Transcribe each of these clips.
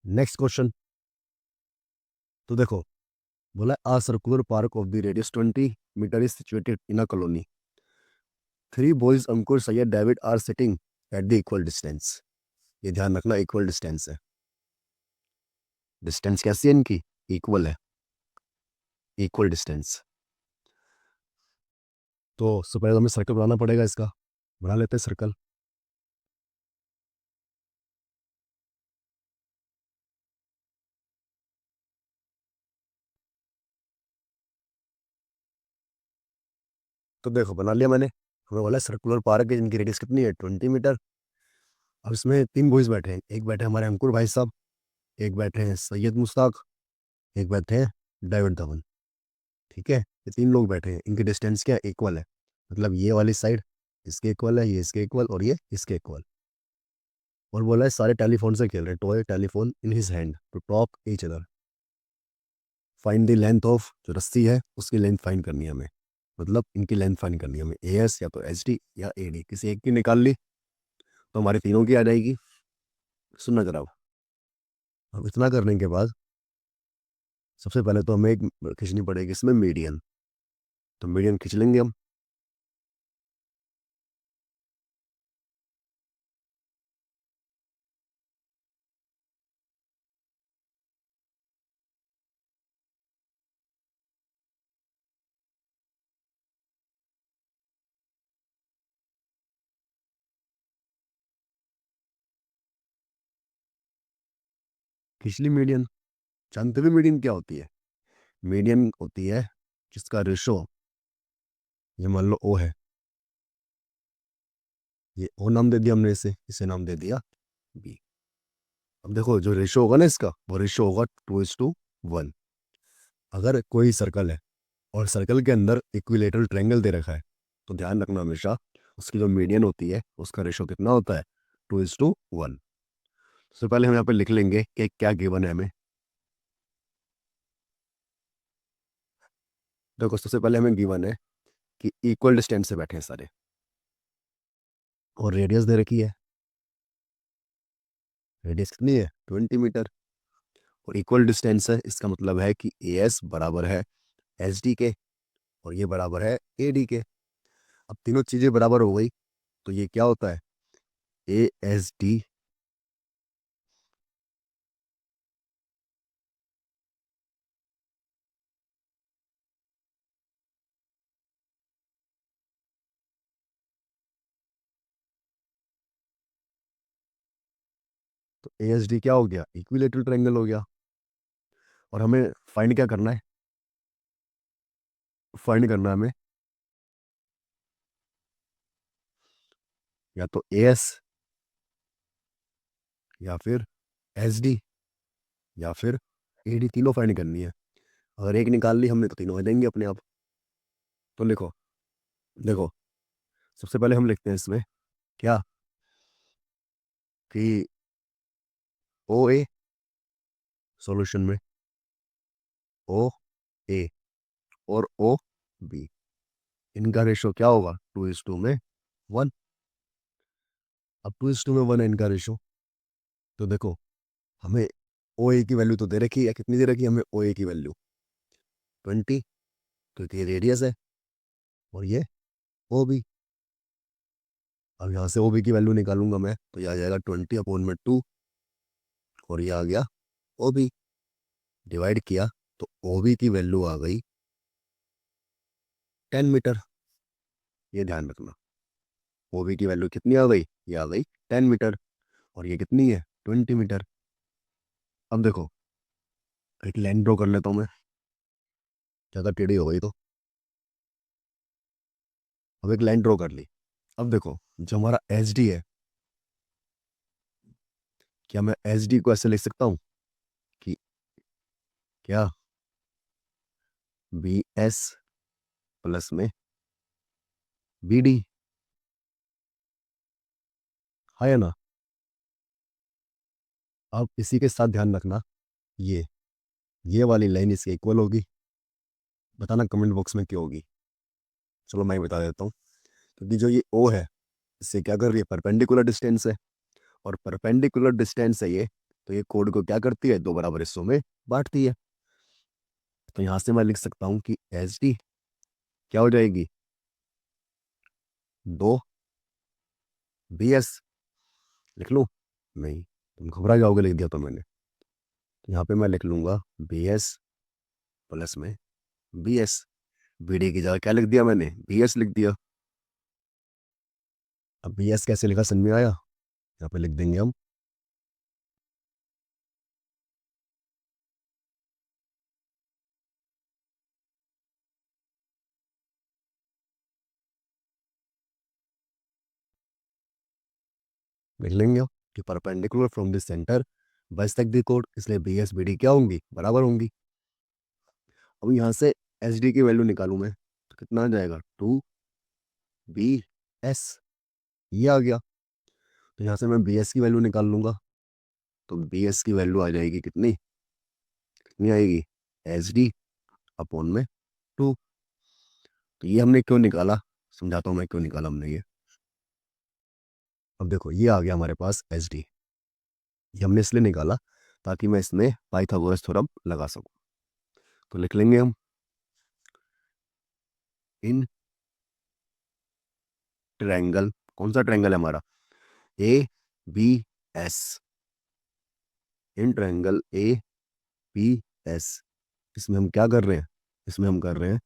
Next question. तो देखो, बोला a circular park of the radius 20 metre is situated in a colony. Three boys Ankur Syed David are sitting at the equal distance. ये ध्यान रखना, equal distance है। Distance कैसी है इनकी? इक्वल है, इक्वल डिस्टेंस। तो सबसे पहले हमें सर्कल बनाना पड़ेगा इसका। बना लेते हैं सर्कल। तो देखो बना लिया मैंने। हमें बोला सर्कुलर पार्क है जिनकी रेडियस कितनी है? 20 मीटर। अब इसमें तीन बॉयज बैठे हैं। एक बैठे हैं हमारे अंकुर भाई साहब, एक बैठे हैं सैयद मुश्ताक, एक बैठे हैं डेविड धवन। ठीक है, ये तीन लोग बैठे हैं, इनकी डिस्टेंस क्या इक्वल है। मतलब ये वाली साइड इसके इक्वल है, ये इसके इक्वल और ये इसके इक्वल। और बोला है सारे टेलीफोन से खेल रहे हैं, toy telephone in his hand to talk each other. Find the length of, जो रस्सी है उसकी लेंथ फाइंड करनी है हमें। मतलब इनकी लेंथ फाइंड करनी है हमें, ए एस या तो एच डी या ए डी, किसी एक की निकाल ली तो हमारी तीनों की आ जाएगी। सुनना जरा। अब इतना करने के बाद सबसे पहले तो हमें एक खींचनी पड़ेगी इसमें मीडियन। तो मीडियन खींच लेंगे हम। खींच ली मीडियन। जानते हुए मीडियन क्या होती है? मीडियन होती है जिसका रेशो, ये मान लो ओ है, ये ओ नाम दे दिया हमने, इसे नाम दे दिया बी। अब देखो जो रेशो होगा ना इसका, वो रेशो होगा 2:1। अगर कोई सर्कल है और सर्कल के अंदर इक्विलेटरल ट्रायंगल दे रखा है, तो ध्यान रखना हमेशा उसकी जो मीडियन होती है उसका रेशो कितना होता है? 2:1। सबसे पहले हम यहाँ पे लिख लेंगे कि क्या गिवन है हमें। देखो सबसे पहले हमें गिवन है कि इक्वल डिस्टेंस से बैठे हैं सारे, और रेडियस दे रखी है। रेडियस कितनी है? 20 मीटर। और इक्वल डिस्टेंस है, इसका मतलब है कि ए एस बराबर है एच डी के, और ये बराबर है ए डी के। अब तीनों चीज़ें बराबर हो गई तो ये क्या होता है? A S D. तो ए एस डी क्या हो गया? इक्विलेटरल ट्रायंगल हो गया। और हमें फाइंड क्या करना है? फाइंड करना है हमें या तो ए एस, या फिर एच डी, या फिर ए डी। तीनों फाइंड करनी है। अगर एक निकाल ली हमने तो तीनों आ जाएंगे अपने आप। तो लिखो, देखो सबसे पहले हम लिखते हैं इसमें क्या, कि ओ ए, सॉल्यूशन में ओ ए और ओ बी, इनका रेशो क्या होगा? 2:1। अब 2:1 है इनका रेशो। तो देखो हमें ओ ए की वैल्यू तो दे रखी है, कितनी दे रखी है हमें ओ ए की वैल्यू? 20, क्योंकि ये रेडियस है, और ये ओ बी। अब यहाँ से ओ बी की वैल्यू निकालूंगा मैं, तो ये आ जाएगा 20/2, और ये आ गया ओ बी। डिवाइड किया तो ओ बी की वैल्यू आ गई 10 मीटर। ये ध्यान रखना, ओ बी की वैल्यू कितनी आ गई? ये आ गई 10 मीटर। और ये कितनी है? 20 मीटर। अब देखो एक लाइन ड्रॉ कर लेता हूँ मैं, ज़्यादा टेढ़ी हो गई तो। अब एक लाइन ड्रॉ कर ली। अब देखो जो हमारा एच डी है, क्या मैं एच डी को ऐसे लिख सकता हूँ कि क्या बी एस प्लस में बी डी, है या ना? अब इसी के साथ ध्यान रखना, ये वाली लाइन इसके इक्वल होगी। बताना कमेंट बॉक्स में क्यों होगी। चलो मैं ही बता देता हूँ। क्योंकि जो ये ओ है इससे क्या कर रही है? परपेंडिकुलर डिस्टेंस है, और परपेंडिकुलर डिस्टेंस है ये तो ये कोड को क्या करती है, दो बराबर हिस्सों में बांटती है। तो यहाँ से मैं लिख सकता हूँ कि एच डी क्या हो जाएगी, 2 BS। लिख लूँ? नहीं, तुम घबरा जाओगे लिख दिया तो मैंने। तो यहाँ पे मैं लिख लूँगा BS प्लस में BS। BD की जगह क्या लिख दिया मैंने, BS लिख दिया। अब BS कैसे लिखा समझ में आया? यहाँ पे लिख देंगे हम लिख लेंगे हम कि परपेंडिकुलर फ्रॉम दिस सेंटर बस तक दी कोड, इसलिए BS BD क्या होंगी, बराबर होंगी। अब यहाँ से HD की वैल्यू निकालूं मैं तो कितना आ जाएगा, 2BS। ये आ गया। तो यहाँ से मैं BS की वैल्यू निकाल लूंगा। तो BS की वैल्यू आ जाएगी कितनी, कितनी आएगी, HD अपॉन में 2। तो ये हमने क्यों निकाला, समझाता हूँ मैं क्यों निकाला हमने ये। अब देखो ये आ गया हमारे पास HD। ये हमने इसलिए निकाला ताकि मैं इसमें पाइथागोरस थ्योरम लगा सकूं। तो लिख लेंगे हम इन ट्रायंगल, कौन सा ट्रायंगल है हमारा, ABS। इन ट्रायंगल ABS, इसमें हम क्या कर रहे हैं, इसमें हम कर रहे हैं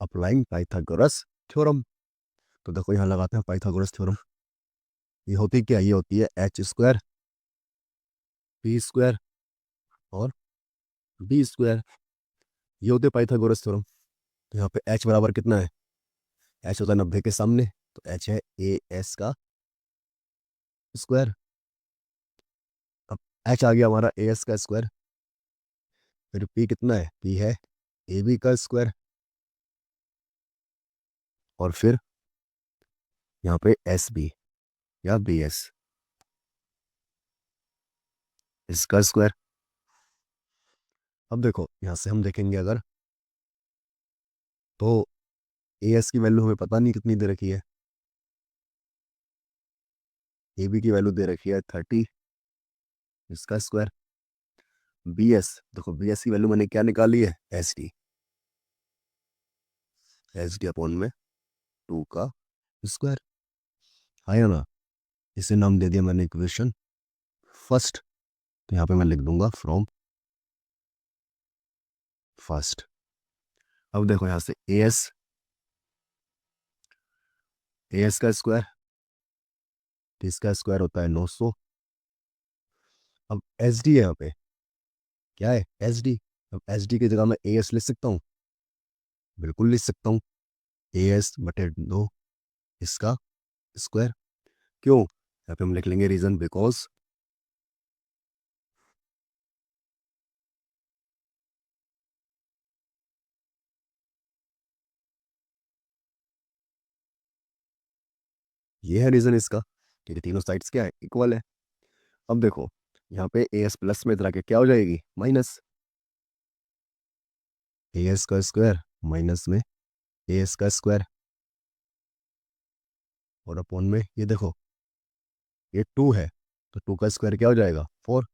अप्लाइंग पाइथागोरस थ्योरम। तो देखो यहाँ लगाते हैं पाइथागोरस थ्योरम। ये होती क्या, ये होती है H² P² और B²। ये होते पाइथागोरस थ्योरम। तो यहाँ पे H बराबर कितना है, H होता है 90 के सामने, तो H है AS का स्क्वायर। अब H आ गया हमारा AS का स्क्वायर। फिर P कितना है, P है AB का स्क्वायर। और फिर यहाँ पे SB या BS, इसका स्क्वायर। अब देखो यहाँ से हम देखेंगे अगर, तो AS की वैल्यू हमें पता नहीं कितनी दे रखी है, AB की वैल्यू दे रखी है 30, इसका स्क्वायर। BS, देखो BS की वैल्यू मैंने क्या निकाली है, SD अपॉन में 2 का स्क्वायर। आया ना? इसे नाम दे दिया मैंने इक्वेशन फर्स्ट। तो यहाँ पे मैं लिख दूंगा फ्रॉम फर्स्ट। अब देखो यहाँ से AS का स्क्वायर, तो इसका स्क्वायर होता है 900। अब SD है यहाँ पे, क्या है SD। अब SD की जगह मैं AS लिख सकता हूँ, बिल्कुल लिख सकता हूँ, AS बटे 2 इसका स्क्वायर। क्यों, यहाँ पे हम लिख लेंगे रीजन बिकॉज ये है रीजन इसका, क्योंकि तीनों साइड्स क्या है, इक्वल है। अब देखो यहाँ पे AS प्लस में इधर के क्या हो जाएगी, माइनस। AS का स्क्वायर माइनस में AS का स्क्वायर, और अपॉन में ये देखो ये 2 है, तो 2 का स्क्वायर क्या हो जाएगा, 4।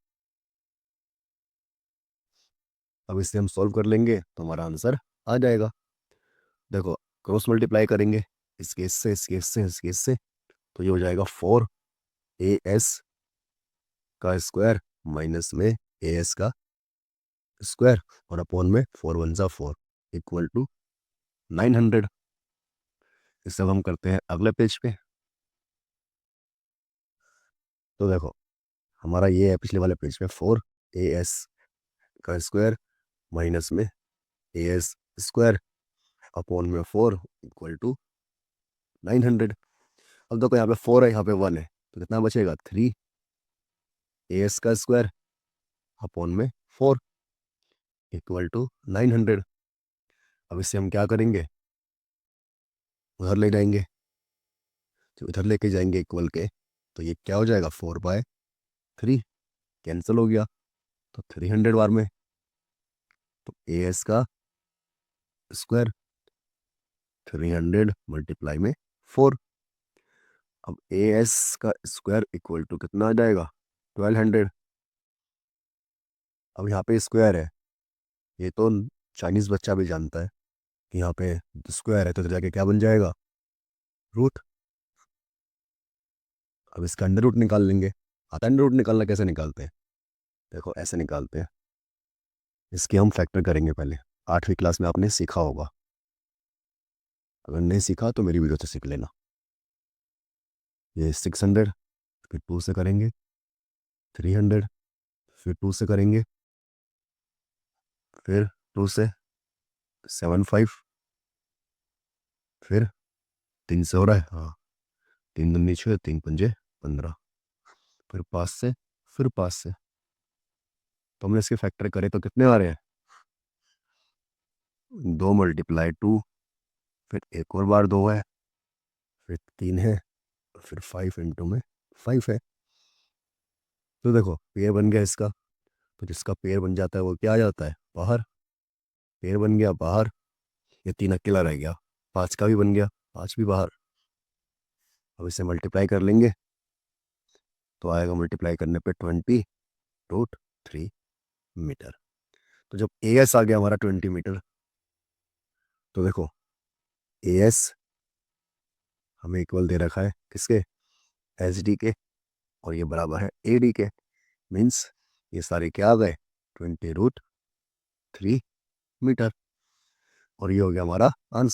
अब इसे हम सॉल्व कर लेंगे तो हमारा आंसर आ जाएगा। देखो क्रॉस मल्टीप्लाई करेंगे, इसके इससे इसके इससे इसके इससे, तो ये हो जाएगा 4AS का स्क्वायर माइनस में AS का स्क्वायर, और अपॉन में 4 1 जा 4 इक्वल टू 900। इसे अब हम करते हैं अगले पेज पे। तो देखो हमारा ये है पिछले वाले पेज पे, 4AS का स्क्वायर माइनस में AS स्क्वायर अपॉन में 4 इक्वल टू 900। अब देखो यहाँ पे 4 है, यहाँ पे 1 है, तो कितना बचेगा, 3AS का स्क्वायर अपॉन में 4 इक्वल टू 900। अब इससे हम क्या करेंगे, उधर ले जाएंगे, जो इधर लेके जाएंगे इक्वल के, तो ये क्या हो जाएगा 4/3, कैंसिल हो गया, तो 300 बार में, तो ए एस का स्क्वायर 300 मल्टीप्लाई में 4। अब ए एस का स्क्वायर इक्वल टू कितना आ जाएगा 1200। अब यहाँ पे स्क्वायर है, ये तो चाइनीज बच्चा भी जानता है कि यहाँ पे स्क्वायर है, तो इधर जाके क्या बन जाएगा रूट। अब इसका अंडर रूट निकाल लेंगे। आता है अंडर रूट निकालना, कैसे निकालते हैं, देखो ऐसे निकालते हैं। इसके हम फैक्टर करेंगे पहले, 8वीं क्लास में आपने सीखा होगा, अगर नहीं सीखा तो मेरी वीडियो से सीख लेना। ये 600, फिर 2 से करेंगे, 300, फिर 2 से करेंगे, फिर 2 से 75, फिर 3 से हो रहा है, हाँ 3 दूनी 6, 3 पंजे 15, फिर 5 से, फिर 5 से। तो हमने इसके फैक्टर करे तो कितने आ रहे हैं 2 × 2, फिर एक और बार 2 है, फिर 3 है, फिर 5 इंटू में 5 है। तो देखो पेयर बन गया इसका, तो जिसका पेयर बन जाता है वो क्या आ जाता है बाहर, पेयर बन गया बाहर, ये 3 अकेला रह गया, 5 का भी बन गया, 5 भी बाहर। अब इसे मल्टीप्लाई कर लेंगे, तो आएगा मल्टीप्लाई करने पे 20√3 मीटर। तो जब ए एस आ गया हमारा 20 मीटर, तो देखो ए एस हमें इक्वल दे रखा है किसके, एच डी के, और ये बराबर है ए डी के। मीन्स ये सारे क्या आ गए 20√3 मीटर, और ये हो गया हमारा आंसर।